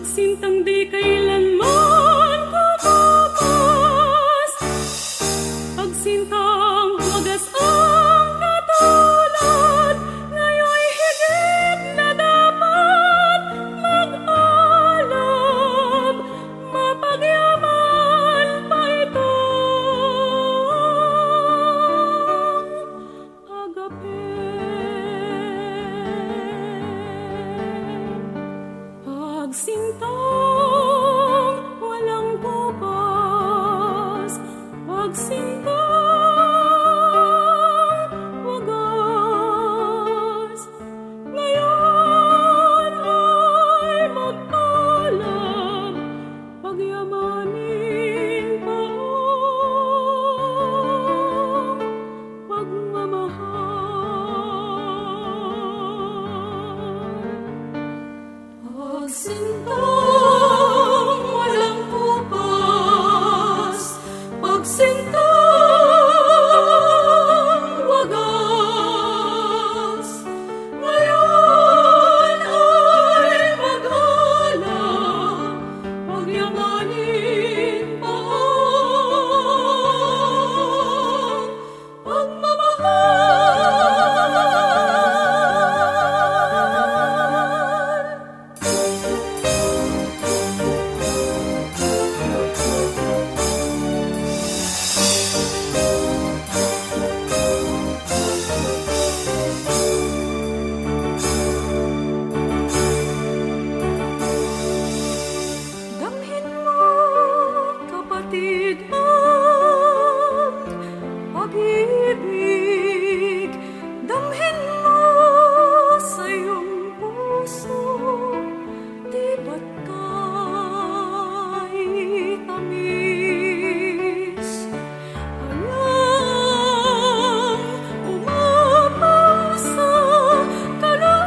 pagsintang di kailanman kumapos, pagsintang wagas ang katulad, ngayon'y higit na dapat mag-alab, mapagyaman pa itong agape. Pagsintang walang bukas, pagsintang wagas, ngayon ay mag-alab, pagyamanin pa ang pagmamahal. Pagsintang walang bukas, pagsintang wagas, ngayon ay mag-alab, pagyamanin pa ang pagmamahal. Damhin mo, kapatid, ang pag-ibig. Damhin mo sa iyong puso, di ba't ka'y tamis? Walang umapaw sa kalaban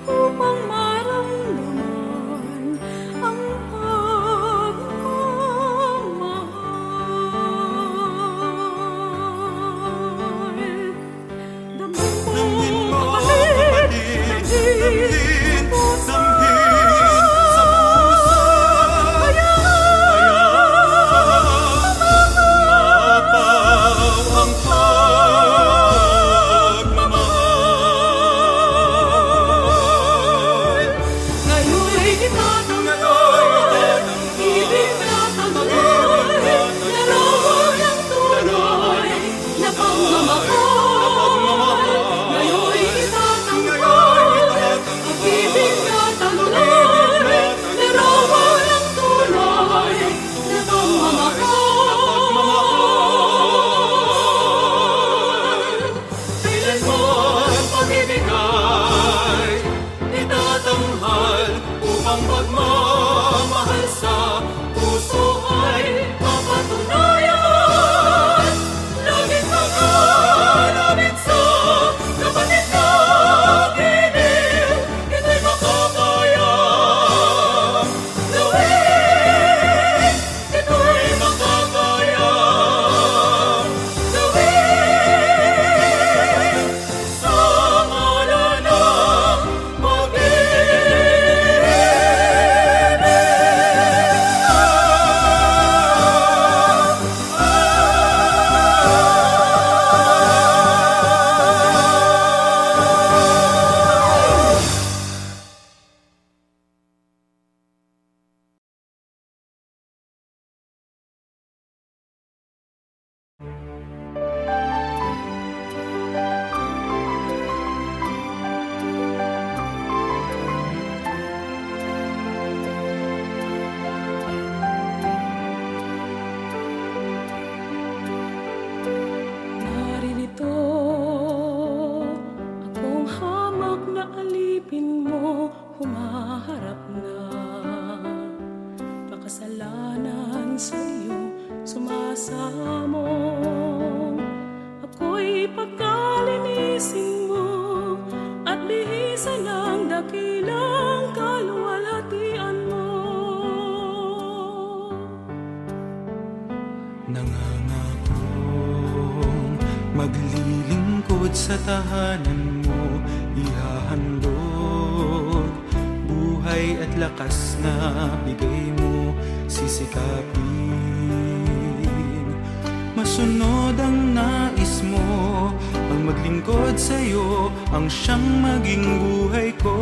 upang maramdaman ang pagmamahal. Damhin mo, kapatid, damhin sa puso, mapaw ang pagmamahal. Ngayon'y itatanggol, ibig na tanggol, laro ng tunay na pagmamahal. Ngayon'y itatanggol, ibig na tanggol, laro ng tunay na pagmamahal. Kailanman pag-ibig ay itatanghal upang pagmamahal sa puso ay mapatunayan. Laging makalapit sa kapatid na giliw, ito'y makakaya gawin. Ito'y makakaya gawin sa ngalan ng Naririto akong hamak na alipin mo, humaharap na makasalanan sa iyong sumasamong. Ako'y pagkalinisin mo at bihisan ng dakilang kaluwalhatian mo. Nangangakong maglilingkod sa tahanan mo, ihahandog lakas na bigay mo, sisikapin. Masunod ang nais mo, ang maglingkod sa'yo, ang siyang maging buhay ko.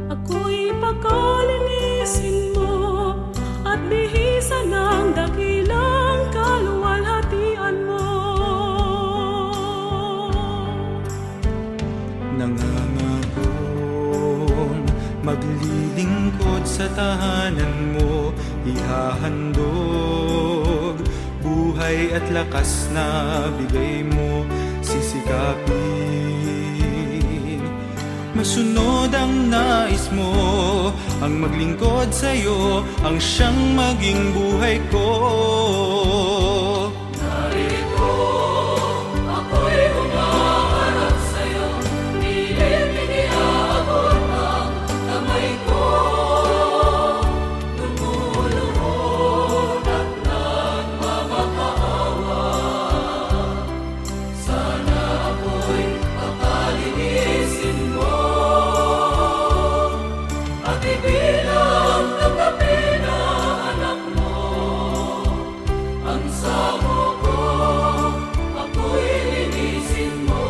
Ako'y pakalinisin mo at bihisan ng dakilang kaluwalhatian mo. Nangangakong maglilingkod sa tahanan mo, ihahandog buhay at lakas na bigay mo, sisikapin. Masunod ang nais mo, ang maglingkod sa'yo, ang siyang maging buhay ko. Narito, ako'y humaharap sa'yo, pilit iniaabot ang kamay ko. Lumuluhod at nagmamakaawa, sana ako'y pakalinisin mo. At ibilang tanggapin na anak mo, ang samo ko, ako'y linisin mo.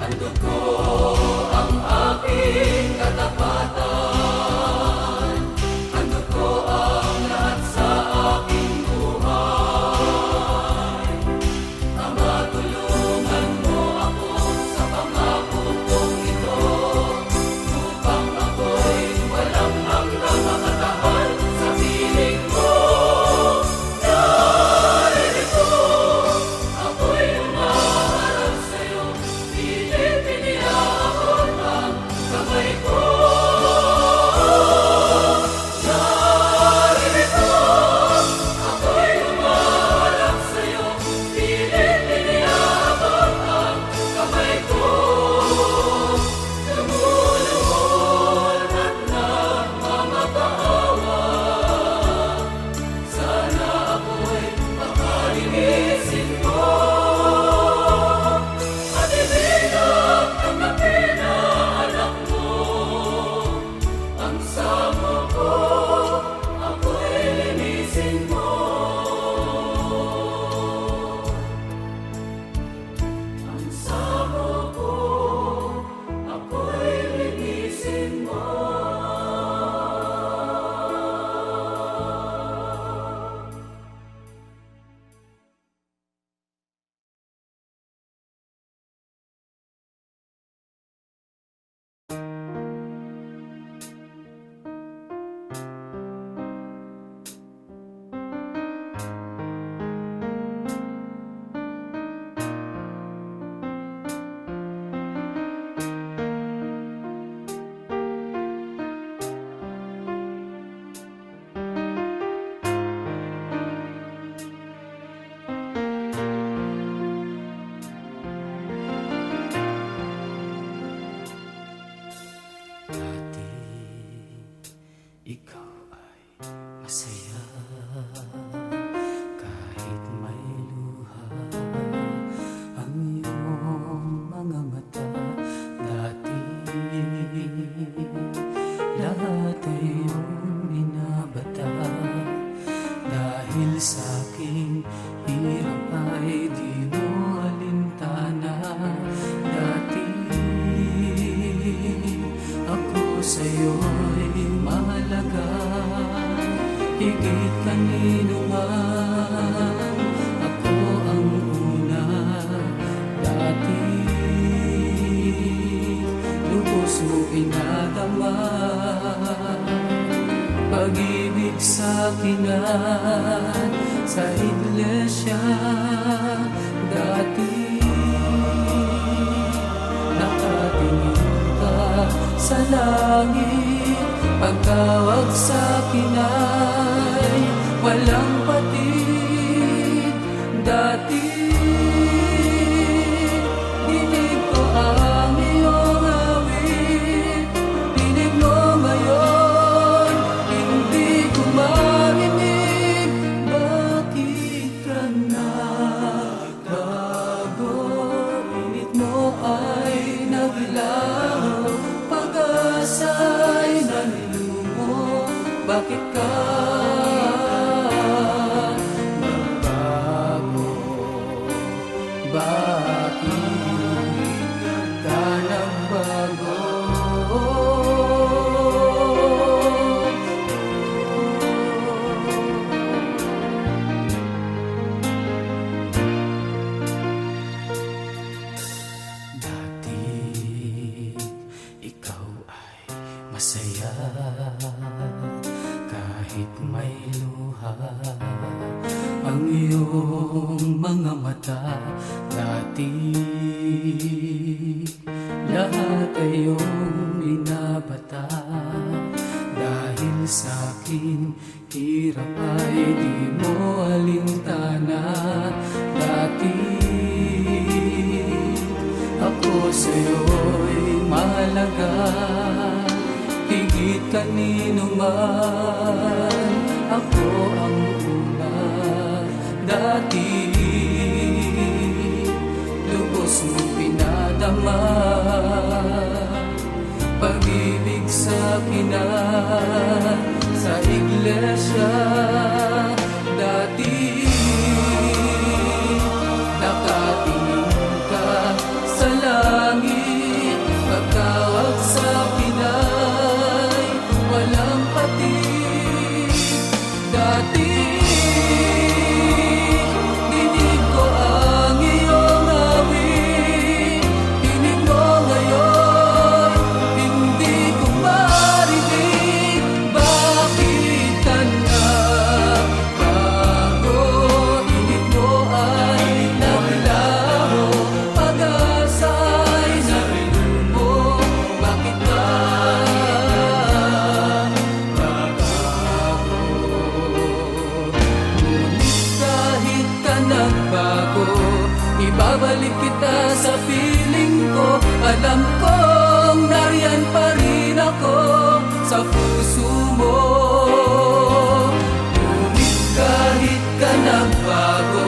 Handog ko ang aking katapatan, handog ko ang lahat sa aking buhay. Ama, tulungan mo ako sa pangako kong ito, upang ako'y walang hanggang makatahan sa piling mo. Narito, ako'y humaharap sa'yo, pilit iniaabot ang kamay ko. Narito, ako'y humaharap sa'yo, pilit iniaabot ang kamay ko. Lumuluhod at nagmamakaawa, sana ako'y pakalinisin mo. At ibilang tanggapin na anak mo, ang samo ko, ako'y linisin mo. Ang samo ko, ako'y linisin mo. Dati ikaw ay masaya, kahit may luha ang iyong mga mata. Dati lahat ay iyong binabata, dahil sa aking hirap ay di mo alintana. Dati ako sa'yo'y mahalaga, higit kanino man. Ako ang una, dati lubos mo pinadama. Pag-ibig sa kinan sa iglesia, dati nakatingin ka sa langit. Pagtawag sa kinay walang patid, dati dinig ko ang iyong awit. Dinig mo ngayon, hindi ko marinig. Bakit ka nagbago? Init mo ay naglaho, pag-asa'y nalulumo. Bakit ka nagbago? Bakit ka nagbago? Dati ikaw ay masaya, kahit may luha ang iyong mga mata. Dati lahat ay iyong binabata, dahil sa aking hirap ay di mo alintana. Dati ako sa'yo'y mahalaga, higit kanino man. Ako ang una, dati lubos mo pinadama. Pag-ibig sa kinan sa iglesia, dati nakatingin ka sa langit. Pagtawag sa kinay walang patid, dati dinig ko ang iyong awit. Dinig mo ngayon, hindi ko marinig. Bakit ka nagbago? Init mo ay naglaho, pag-asa'y nalulumo. Bakit ka nagbago? Ngunit kahit ka nagbago, ibabalik kita sa piling ko. Alam kong nariyan pa rin ako sa puso mo. Ngunit kahit ka nagbago,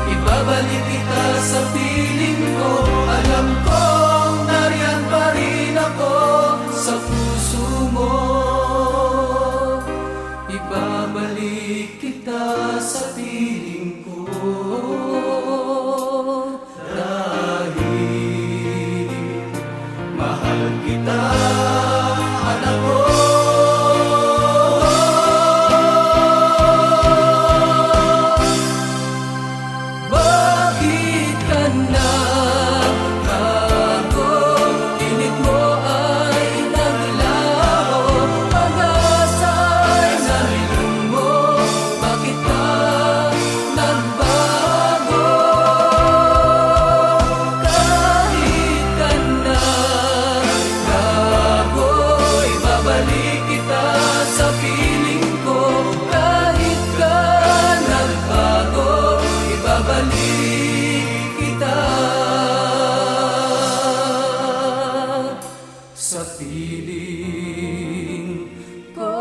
ibabalik kita sa piling ko. Alam kong nariyan pa rin ako sa puso mo. Ibabalik kita sa piling ko, dahil mahal kita, anak ko. Bakit ka nagbago? Init mo ay naglaho, pag-asa'y nalulumo. Bakit ka nagbago? Kahit ka nagbago, ibabalik kita sa piling ko. Kahit ka nagbago, ibabalik kita sa piling ko.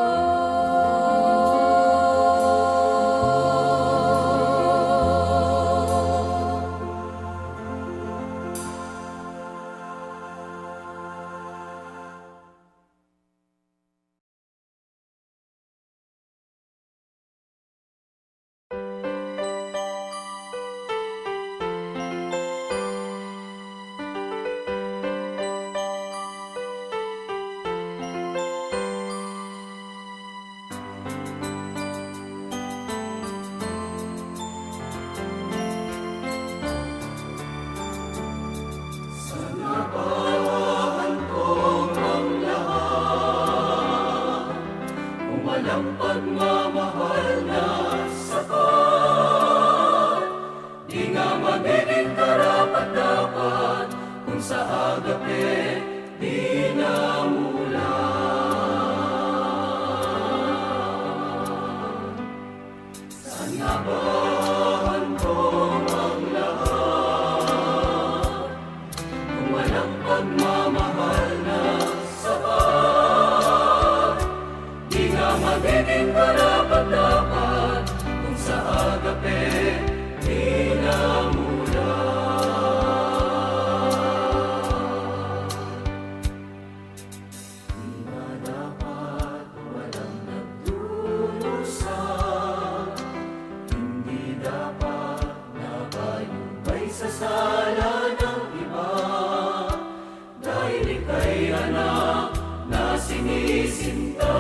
sinisinta.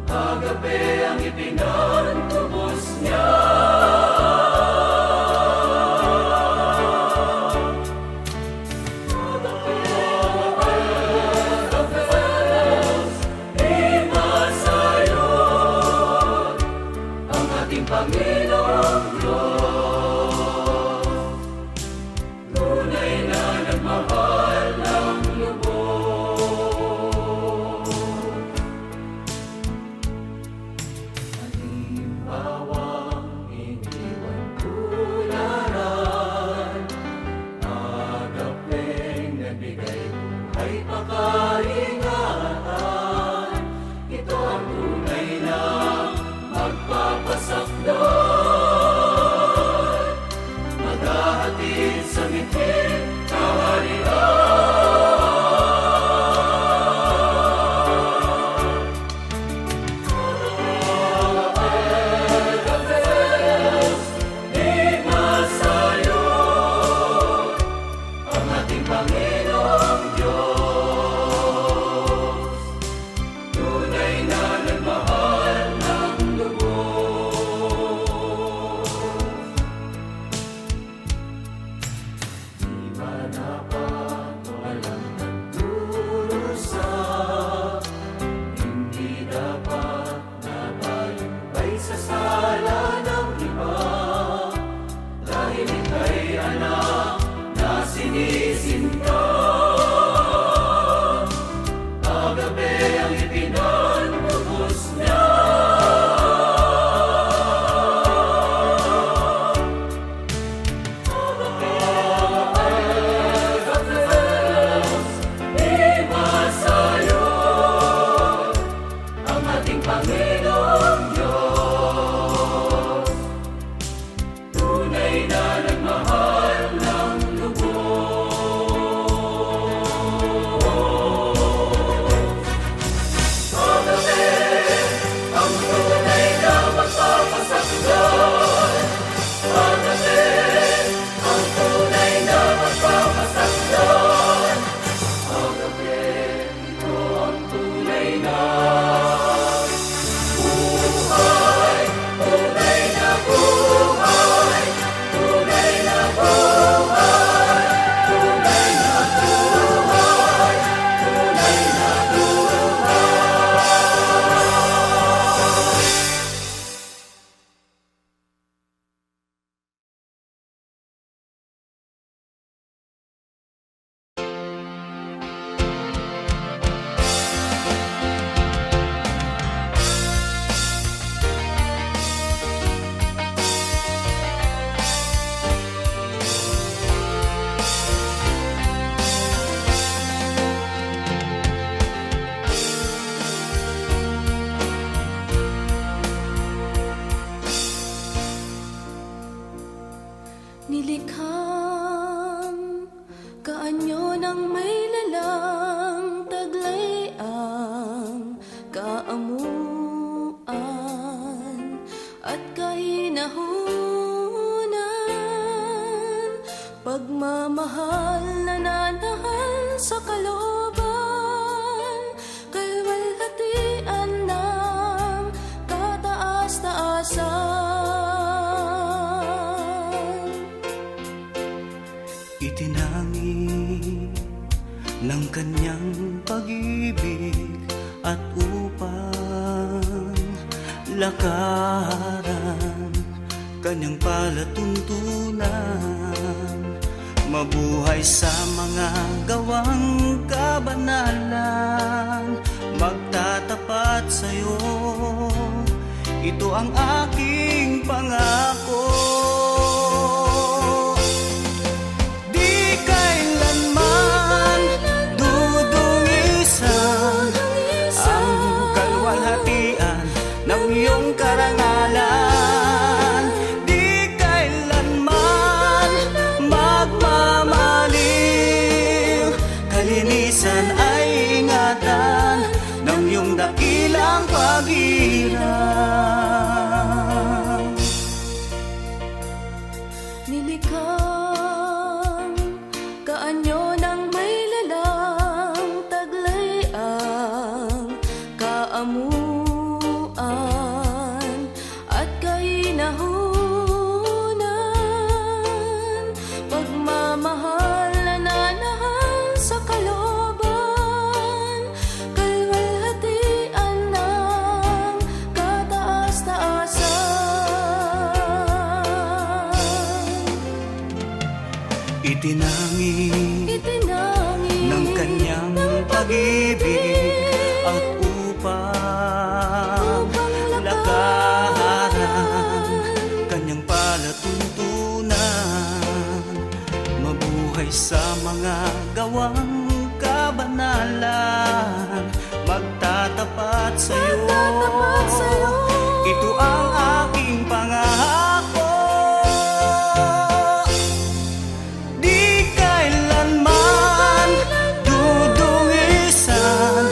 Agape ang ipinatubos niya. Panginoong Diyos, tunay na nagmahal ng lubos. Halimbawang iniwan tularan, agapeng nagbigay buhay pakaingatan. Ito ang tunay na magpapasakdal, maghahatid sa miting kaharian. Agape, di masayo, ang ating Panginoong Diyos, tunay na nagmahal ng lubos. Di manapat o alam nagdurusa, hindi dapat nabayubay sa sala ng iba, dahil ika'y anak na sinisinta. Agape ang ipinatubos niya. Panginoong Diyos, tunay na nagmahal ng lubos. Agape, ang tunay na magpapasakdal. Agape, ang tunay na magpapasakdal. Agape, ito ang tunay na Nilikhang kaanyo ng may lalang, taglay ang kaamuan at kahinahunan, pagmamahal na nanahal sa kalooban, kalwalhatian ng kataas-taasan. Itinangin ng kanyang pag-ibig at upang lakaran kanyang palatuntunan, mabuhay sa mga gawang kabanalan, magtatapat sa'yo, ito ang aking pangako. Iyong karangalan, di kailanman magmamaliw. Kalinisan ay ingatan ng iyong dakilang paghirap. Nilikang kaanyo ng may lalang, pag-ibig at upang lakaran kanyang palatuntunan, mabuhay sa mga gawang kabanalan, magtatapat sa'yo. Ito ang aking pangako, di kailanman dudungisan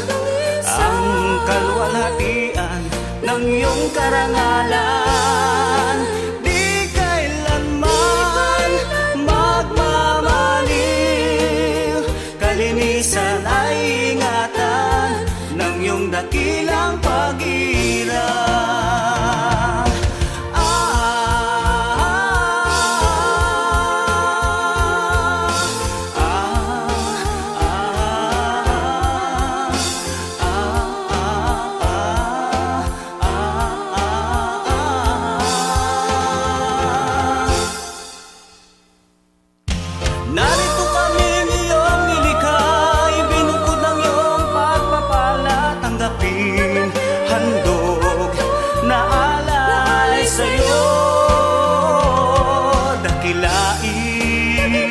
ang kaluwalhatian ng iyong karangalan. Di kailanman magmamaliw, kalinisan ay ingatan ng iyong dakilang pag-irap. Narito kaming iyong nilikha, ibinukod ng iyong pagpapala, tanggapin, handog na alay sa'yo. Dakilain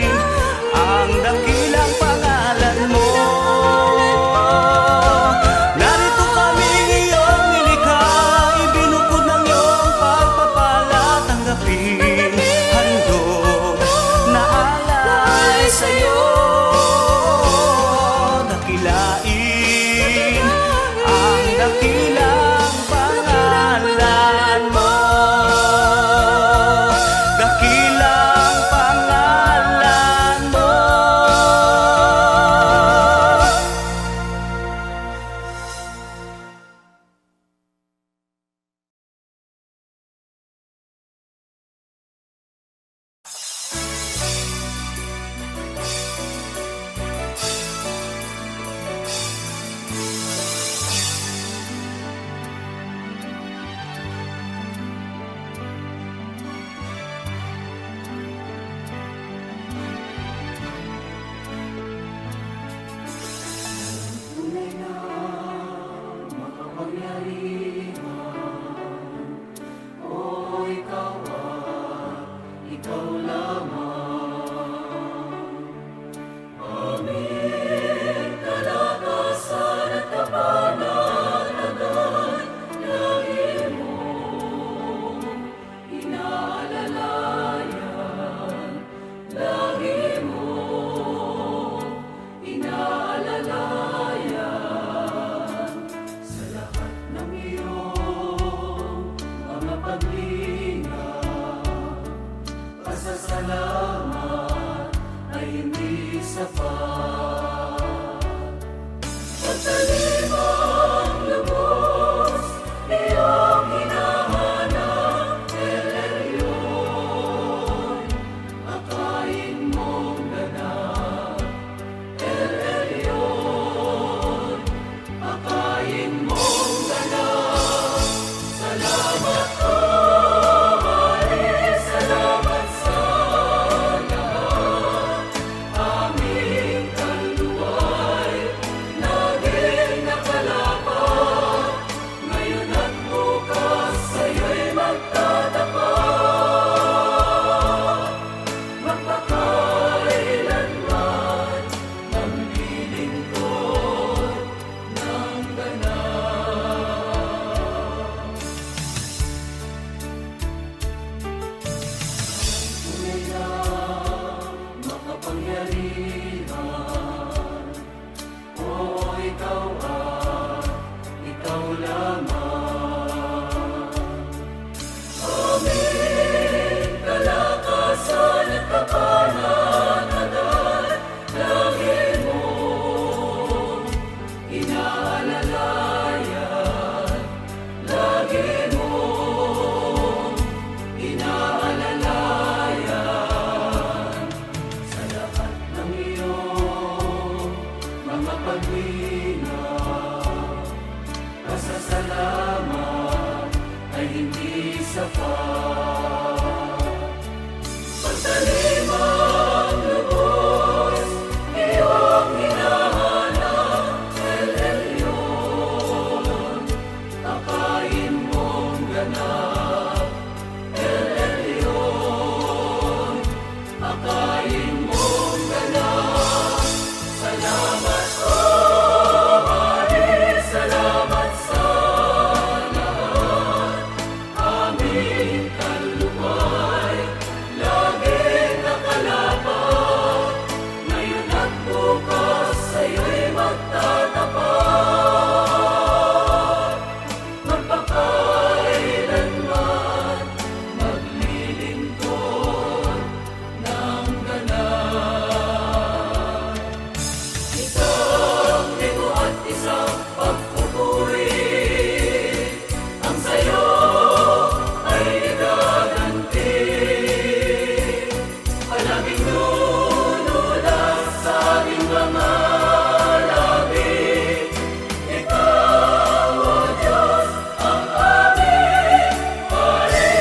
ang dakilang pangalan mo. Narito kaming iyong nilikha, ibinukod ng iyong pagpapala, tanggapin, handog na alay sa'yo. Dakilain ang dakilang pangalan mo. Dakilang pangalan mo. magtatapat, magpakailanman maglilingkod ng ganap. Isang libo at isang pagpupuri ang sayo ay gaganti. Palaging lululas sa ating mga labi. Ikaw, O Diyos, ang aming Hari.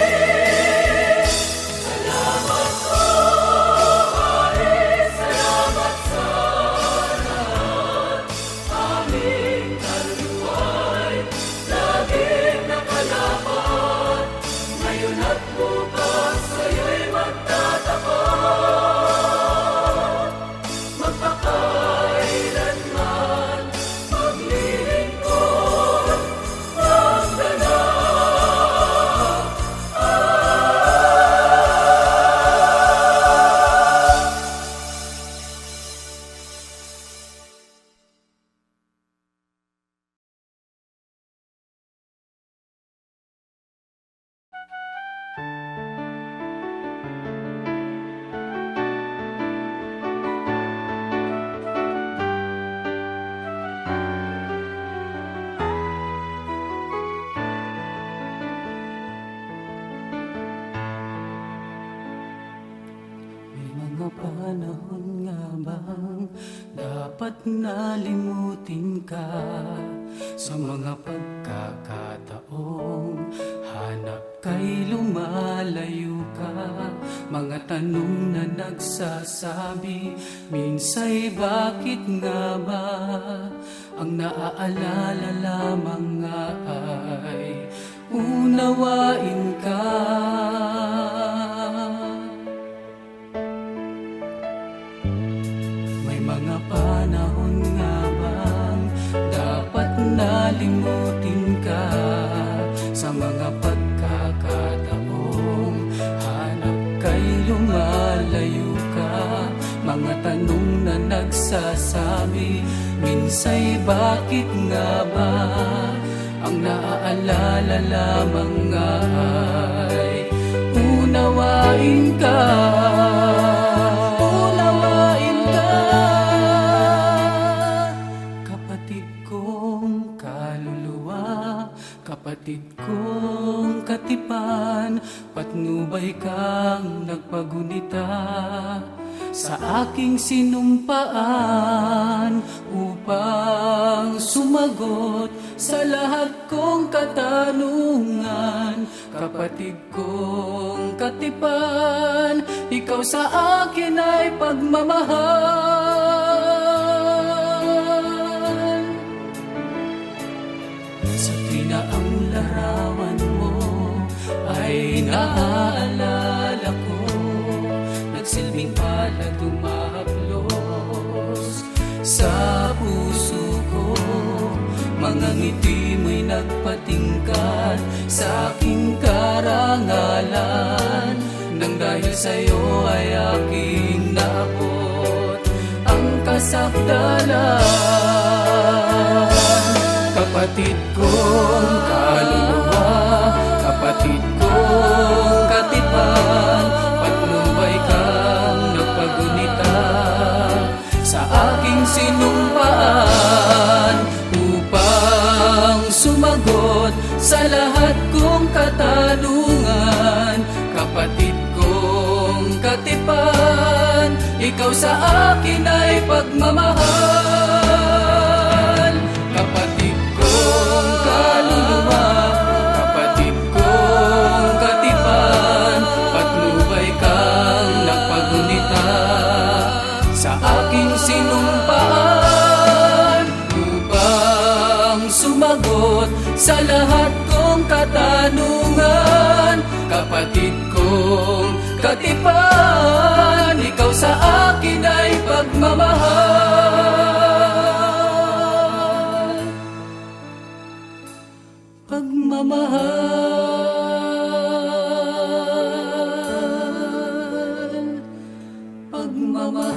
Salamat po, Hari. Salamat sa lahat. Aming kaluluwa'y laging nakalapat. Ngayon at bukas sa'yo'y magtatapat, magpakailanman maglilingkod ng ganap. May mga panahon nga bang dapat nalimutin ka? Sa mga pagkakataong hanap kay lumalayo ka. Mga tanong na nagsasabi, minsay bakit nga ba? Ang naaalala lamang nga ay unawain ka. May mga panahon nga bang dapat nalimutin ka? Sa mga pagkakataong hanap kay lumalayo ka. Mga tanong na nagsasabi, minsay bakit nga ba? Ang naaalala lamang nga ay unawain ka. Unawain ka, kapatid kong kaluluwa, kapatid kong katipan. Patnubay kang nagpagunita sa aking sinumpaan upang sumagot sa lahat kong katanungan. Kapatid kong katipan, ikaw sa akin ay pagmamahal. Sa tuwing na ang larawan mo ay naaalala ko, nagsilbing palad humahaplos sa puso ko. Mga ngiti mo'y nagpatingkad sa aking karangalan. Nang dahil sa'yo ay aking naabot ang kasakdalan. Kapatid kong kaluluwa, kapatid kong katipan, patnubay kang nagpagunita sa aking sinumpaan upang sumagot sa lahat kong katanungan. Kapatid kong katipan, ikaw sa akin ay pagmamahal. Kapatid kong kaluluwa, kapatid kong katipan, patnubay kang nagpagunita sa aking sinumpaan upang sumagot sa lahat kong katanungan. Kapatid kong katipan, ikaw sa akin ay pagmamahal. Pagmamahal, pagmamahal.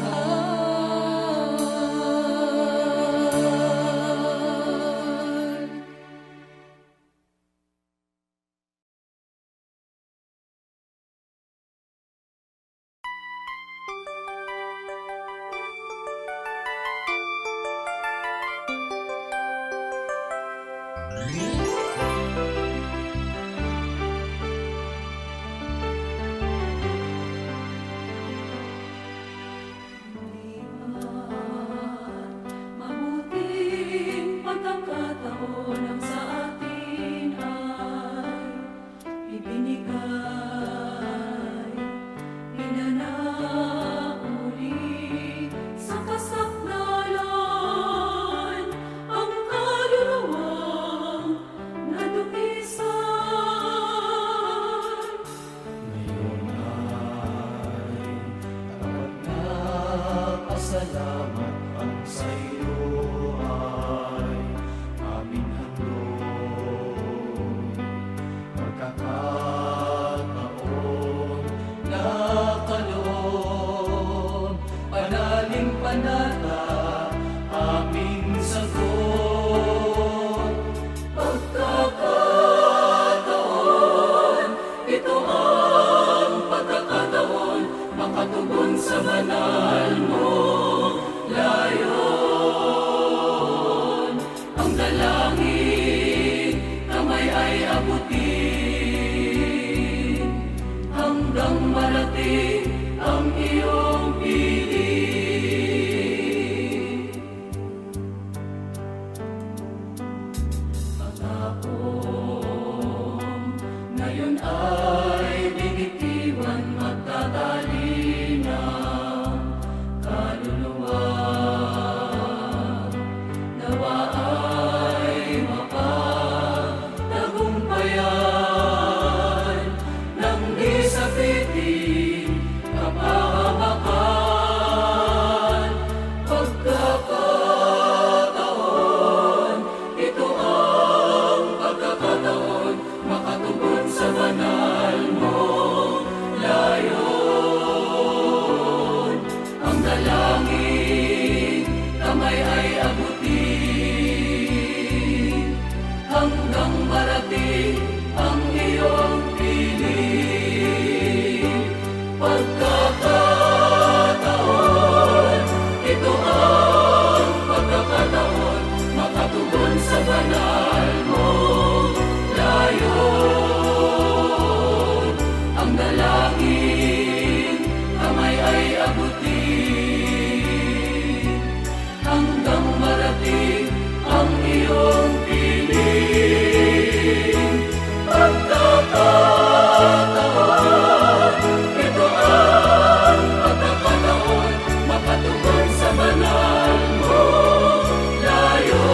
Mabuting pagkakataon ang sa atin ay ibinigay, pinanauli sa kasaknalan ang kaluluwang nadumisan. Ngayon ay tapat na pasalamat ang sa iyo ay aming handog. Pagkakataon na kaloob, panaling panata aming sagot. Pagkakataon, ito ang pagkakataon makatugon sa banal mo layon. Ang dalangin kamay ay abutin hanggang marating ang iyong piling. Pangakong ngayon ay binitiwan magdadali ng kaluluwa. Nawa ay mapagtagumpayan ng di sapitin kapahamakan. Pagkakataon, ito ang pagkakataon makatugon sa banal mo layon. Ang dalangin kamay ay abutin hanggang marating ang iyong piling. Pagkakataon, ito ang pagkakataon makatugon sa banal mo layon. Ang dalangin kamay ay abutin hanggang marating ang iyong piling. Pagkakataon, ito ang pagkakataon makatugon sa banal mo layon.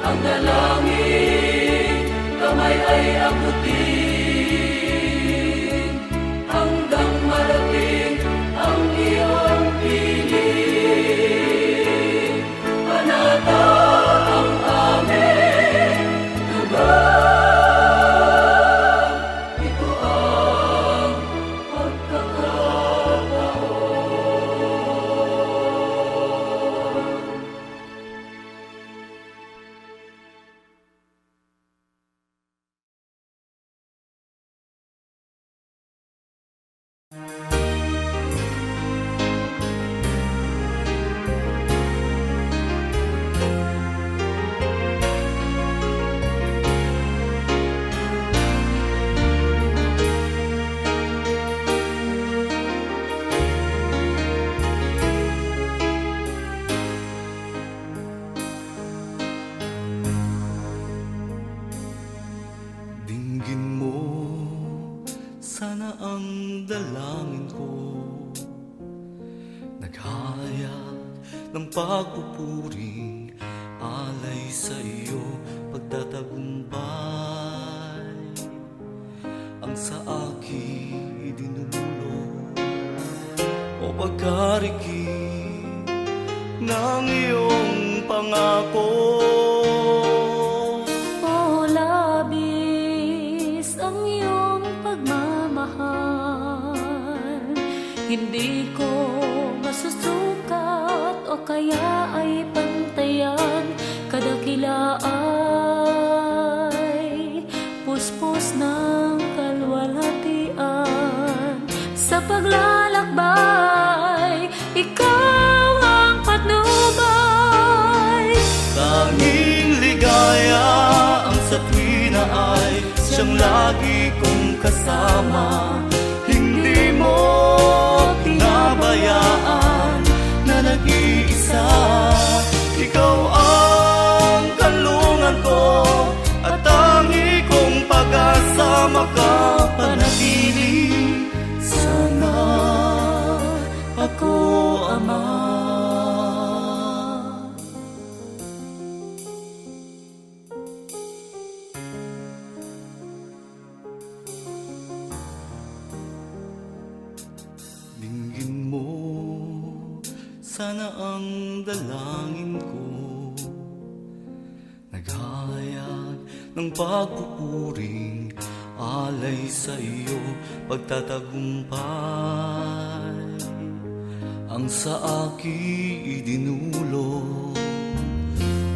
Ang dalangin kamay ay abutin hanggang marating ang iyong piling. Panata ang aming lugar. Ito ang pagkakataon. Dinggin mo sana ang dalangin ko, naghahayag ng pagpupuring alay sa iyo pagtatagumpay. Ang sa akin dinulog o pagkarikip ng iyong pangako. O labis ang iyong pagmamahal, hindi ko masusukat o kaya ay pantayan. Kadakilaan puspos ng kalwalhatian. Sa paglalakbay, ikaw ang patnubay. Tanging kasama. Hindi mo pinabayaan na nag-iisa. Ikaw ang kalungan ko at tangi kong pag-asa, makapanatili. Sana ako, Ama. Dinggin mo sana ang dalangin ko, naghahayag ng pagpupuring alay sa iyo, pagtatagumpay ang sa akin idinulot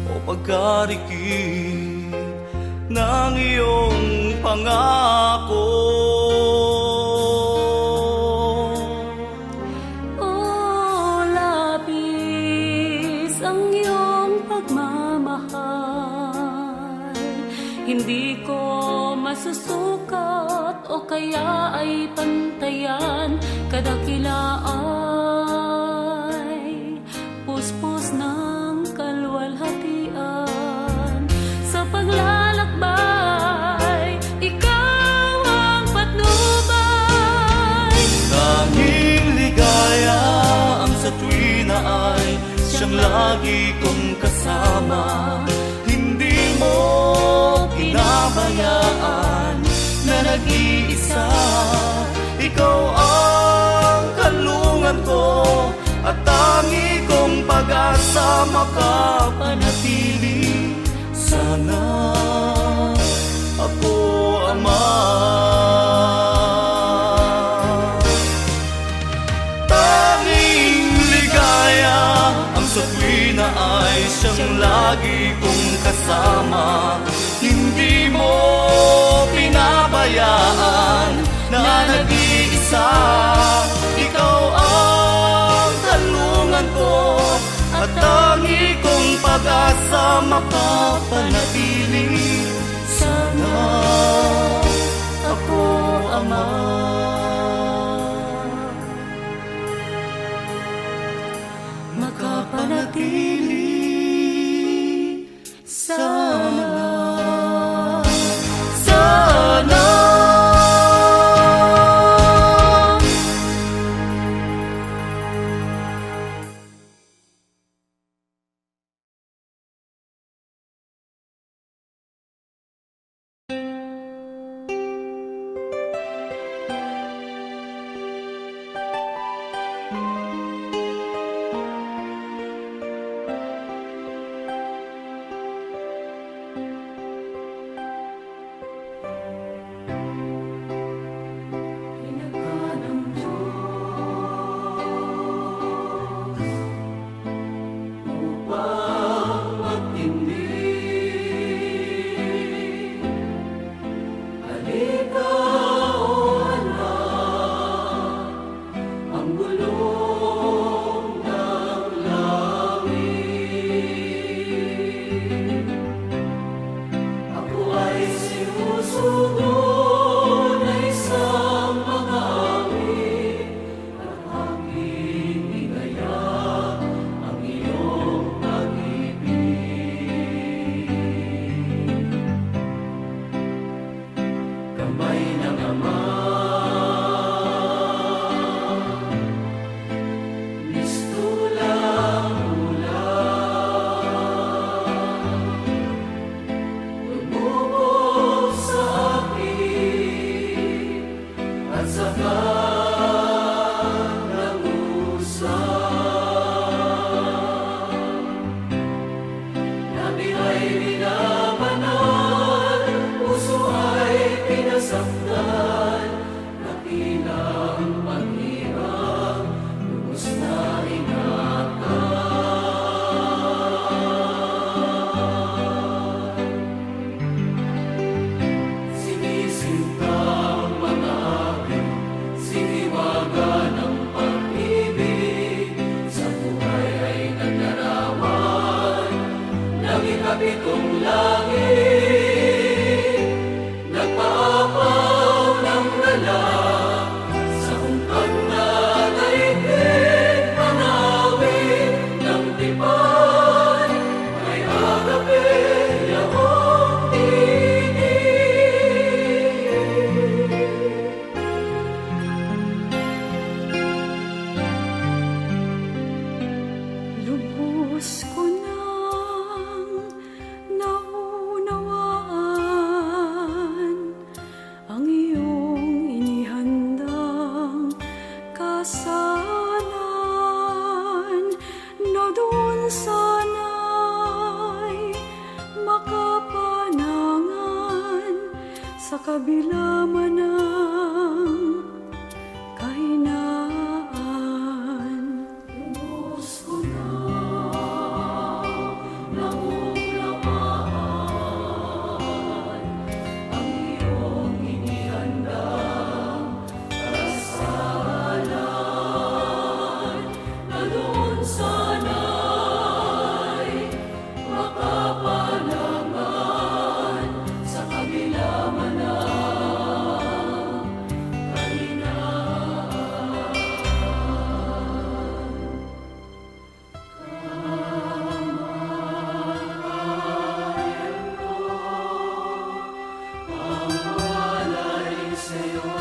o pagkarikit ng iyong pangako. Hindi ko masusukat o kaya ay pantayan. Kadakilaan, puspos ng kalwalhatian. Sa paglalakbay, ikaw ang patnubay. Tanging ligaya ang sa tuwina ay siyang lagi kong kasama. Hindi mo pinabayaan na nag-iisa. Ikaw ang kalungan ko at tangi kong pag-asa, makapanatili. Sana ako, Ama. Tanging ligaya ang sa tuwina ay siyang lagi kong kasama. Hindi mo pinabayaan na nag-iisa. Ikaw ang kalungan ko at tangi kong pag-asa, makapanatili. Sana ako, Ama. Makapanatili. Sana. Kapitong langit, nagpaapaw ng kabila man ng kahinaan. Lubos ko na naunawaan ang iyong inihandang kasalan, na doon sana'y makapanangan sa kabila man ng kahinaan. Kamatayan ko, ang walay sa'yo,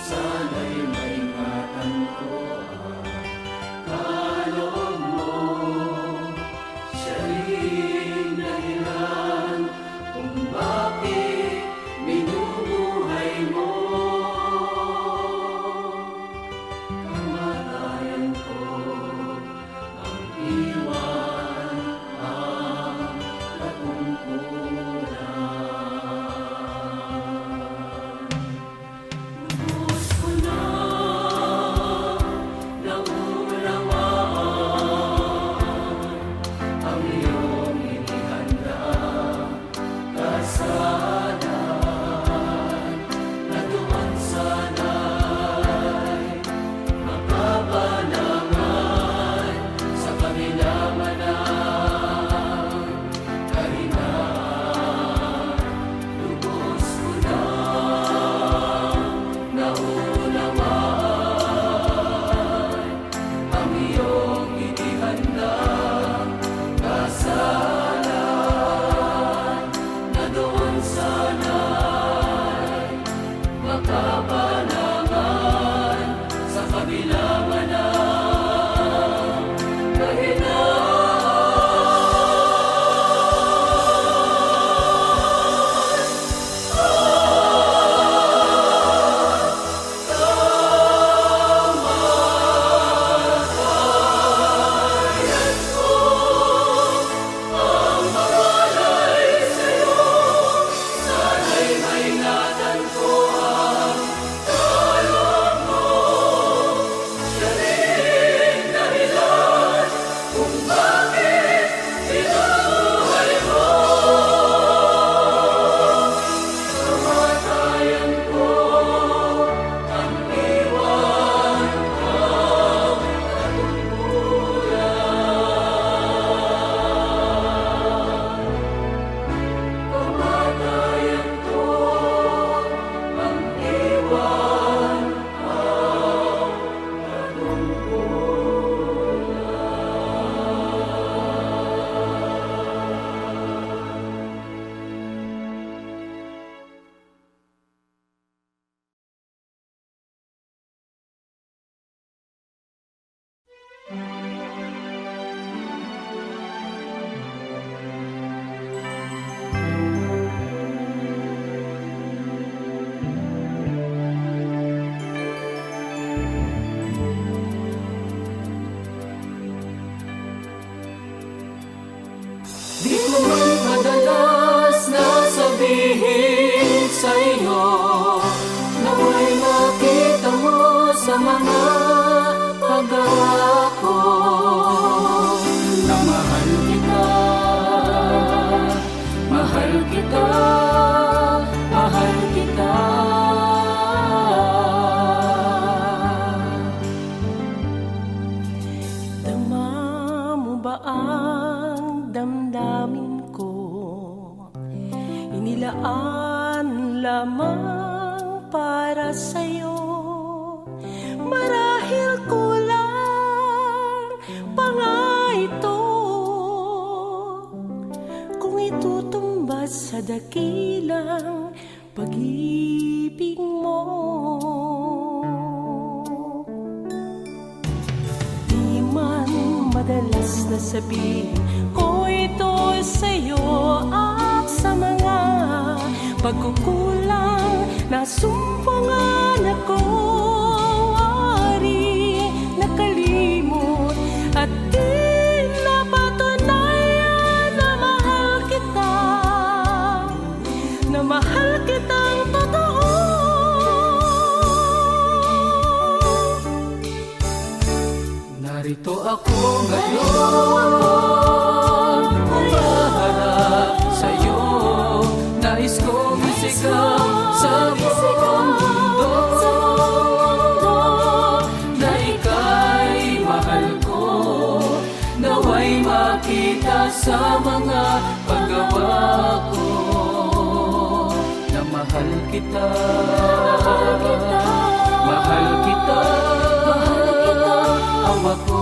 sana'y maingatan ko ang kaloob mo. Siya rin dahilan kung bakit binubuhay mo. Kamatayan ko ang iwan ang katungkulan. Lubos ko na naunawaan ang iyong inihandang kasalan, na doon sana'y makapanangan sa kabila man ng kahinaan. Lubos ko na naunawaan ang iyong inihandang kasalan, na doon sana'y makapanangan sa kabila man ng kahinaan. Kamatayan ko, ang mawalay sa'yo, sana'y maingatan ko ang kaloob mo. Siya rin dahilan kung bakit binubuhay mo. Kamatayan ko, ang iwan ang katungkulan. Kamatayan ko, ang iwan ang katungkulan. Di ko man madalas na sabihin sa'yo, nawa'y makita mo sa mga paggawa ko, na mahal kita, mahal kita, mahal kita. Dama mo ba ang damdamin ko? Inilaan lamang para sa'yo. Marahil kulang pa nga ito, kung itutumbas sa dakilang pag-ibig mo. Di man madalas na sabihin ko ito sa'yo, at sa mga pagkukulang na sumpangan ako, wari nakalimot at di napatunayan na mahal kita, na mahal kitang naway makita sa mga paggawa ko, na mahal kita, mahal kita, Ama ko.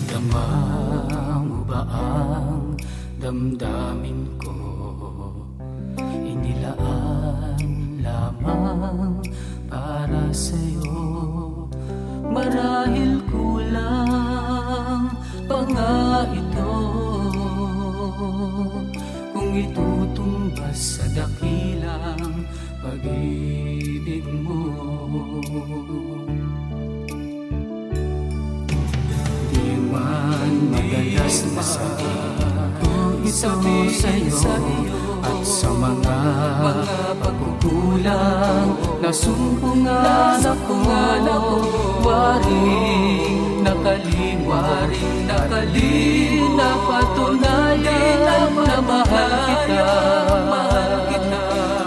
Dama mo ba ang damdamin ko? Inilaan lamang para sa'yo. Marahil kulang pa nga ito, kung itutumbas sa dakilang pag-ibig mo. Di man madalas na sabihin ito sa'yo, at sa mga pagkukulang na sumpungan ako, waring nakalimwaring na patunayan na mahal kita,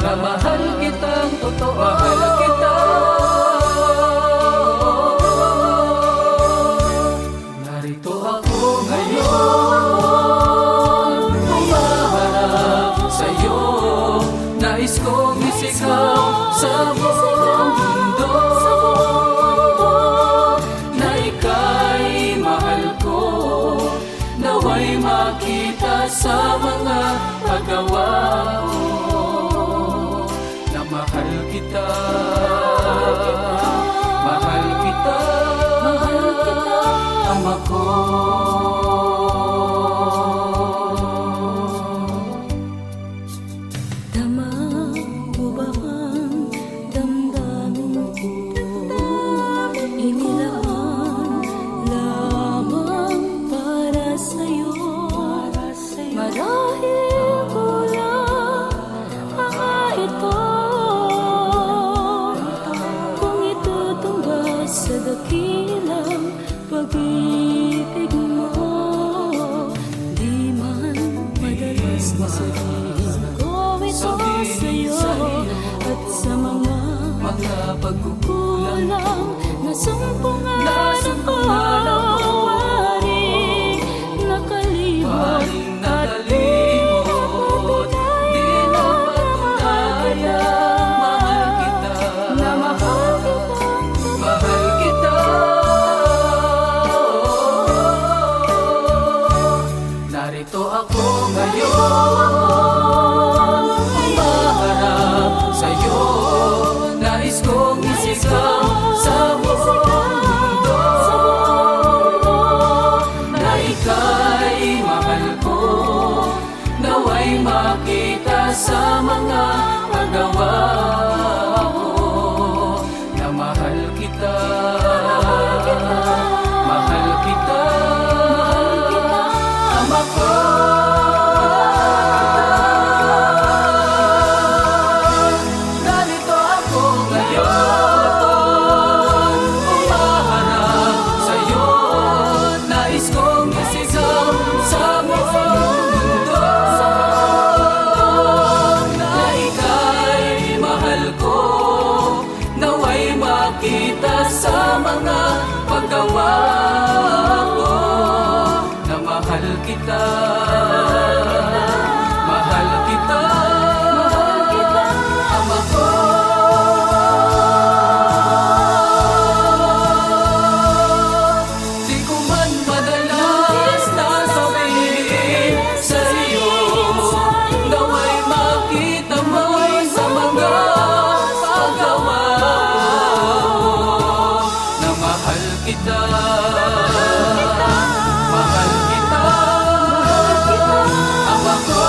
na mahal kitang totoo, mahal kita. Narito ako ngayon, humaharap sa'yo, nais kong isigaw sa buong mundo, na ika'y mahal ko, naway makita sa mga paggawa ko, na mahal kita, mahal kita, Ama ko. Tama mo ba ang damdamin ko? Inilaan lamang para sa'yo. Marahil kulang pa nga ito, kung itutumbas sa dakilang pag-ibig mo. Di man madalas na sabihin ko ito sa'yo, at sa mga pagkukulang na sumpungan ako, waring nakalimot at di napatunayan, Mahal kita, na mahal kita, mahal kita. Narito ako ngayon, humaharap sa'yo, nais kong isigaw sa buong mundo, na ika'y mahal ko, naway makita sa mga paggawa ko, na mahal kita, mahal kita, Ama ko. Narito ako ngayon, humaharap sa'yo, nais kong isigaw sa buong mundo, na ika'y mahal ko, naway makita sa mga paggawa ko, na mahal kita, mahal kita, Ama ko. Di ko man madalas na sabihin sa'yo, naway makita mo sa mga paggawa ko, na mahal kita, mahal kita, Ama ko.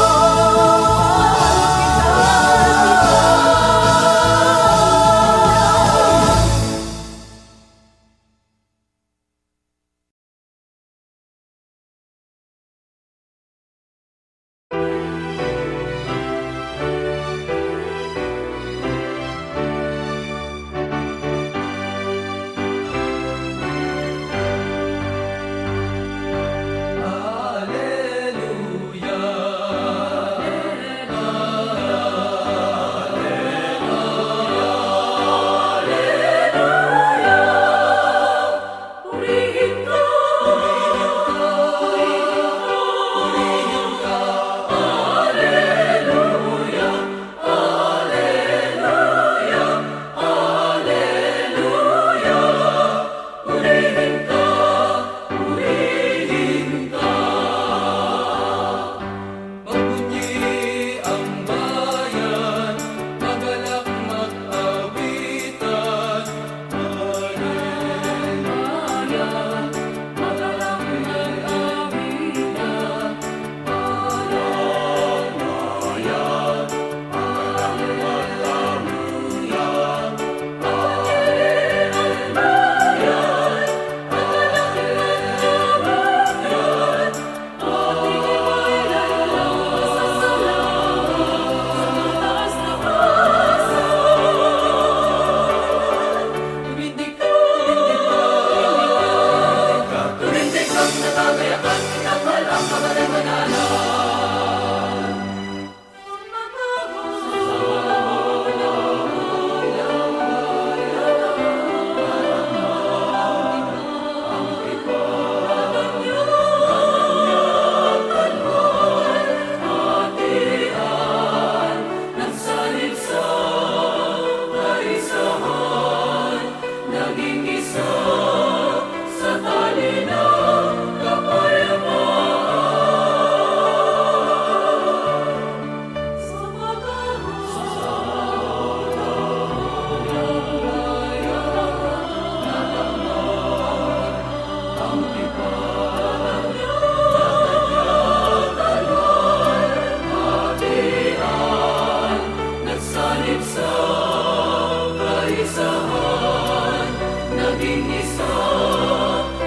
maging isa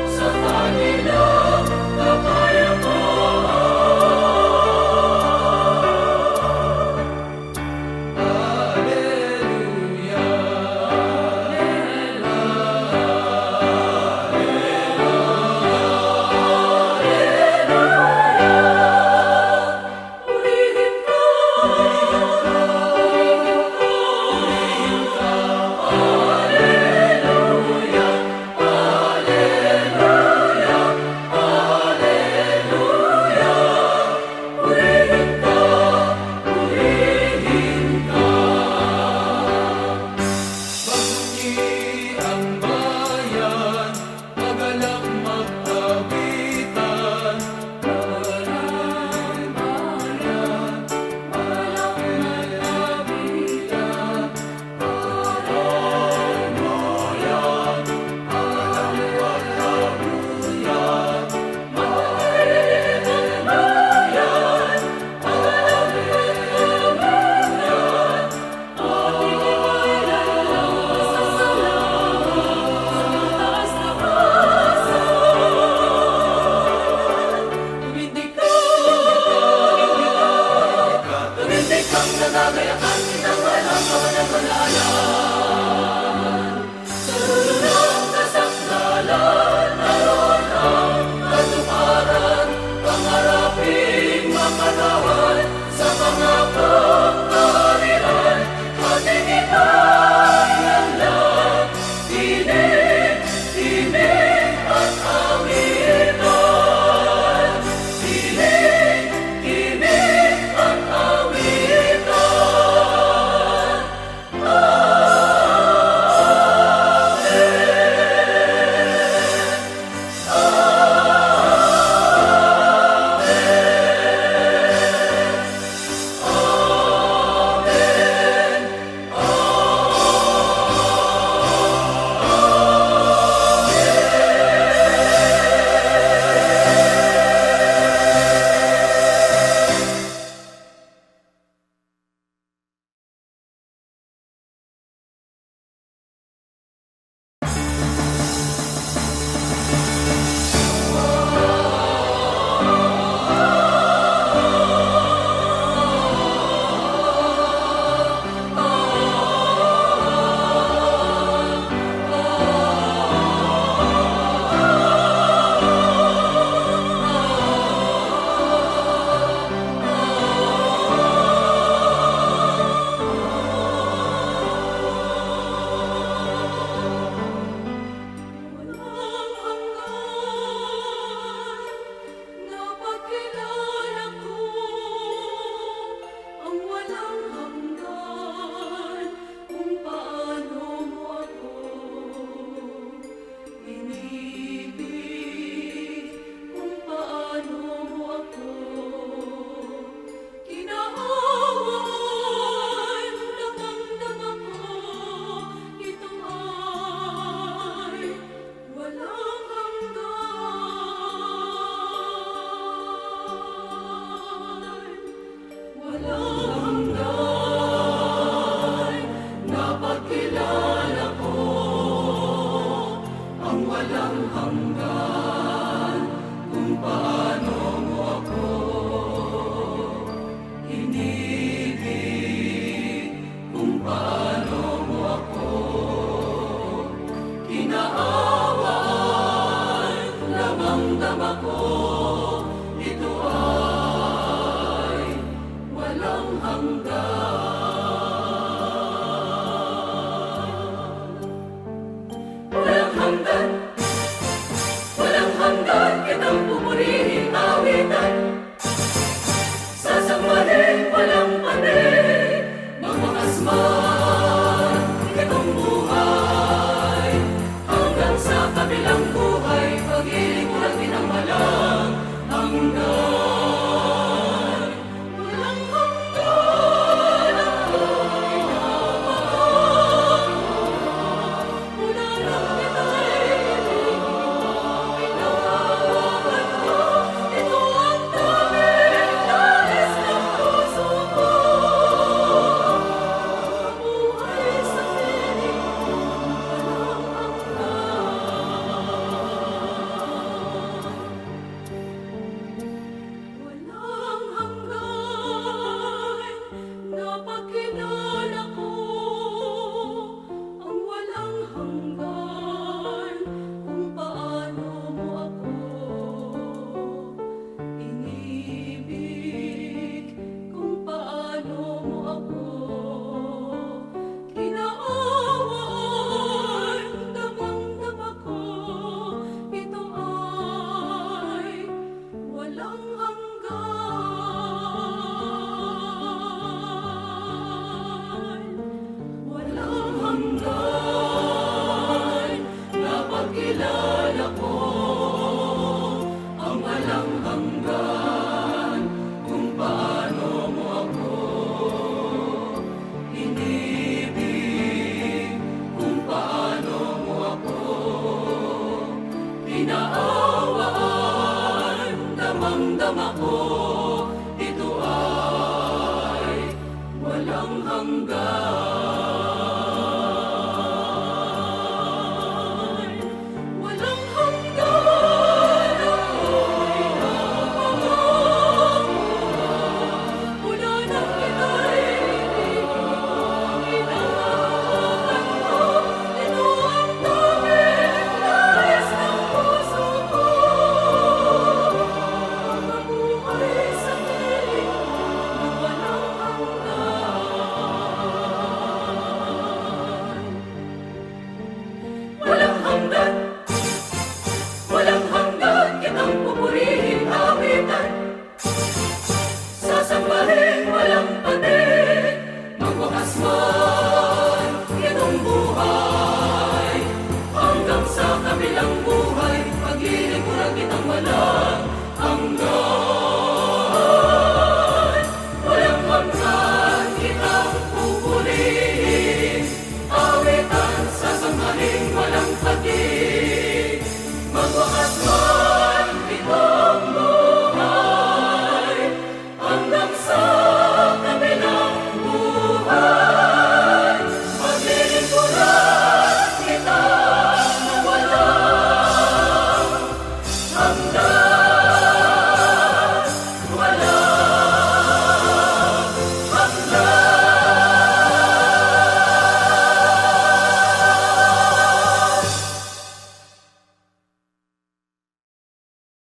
sa kanila Naalala ko ang walang hanggan, kung paano mo ako inibig, kung paano mo ako pinaawaan. Damang-dama ko, ito ay walang hanggan. Walang hanggan ako'y napangako. Mula nang ika'y inahawakan ko, ito ang tanging nais ng puso ko. Mabuhay sa piling na walang hanggan. Walang hanggan, walang hanggan, kitang pupurihin, awitan, sasambahin, walang patig, magwakas man itong buhay, hanggang sa kabilang buhay, paglilingkuran kitang wala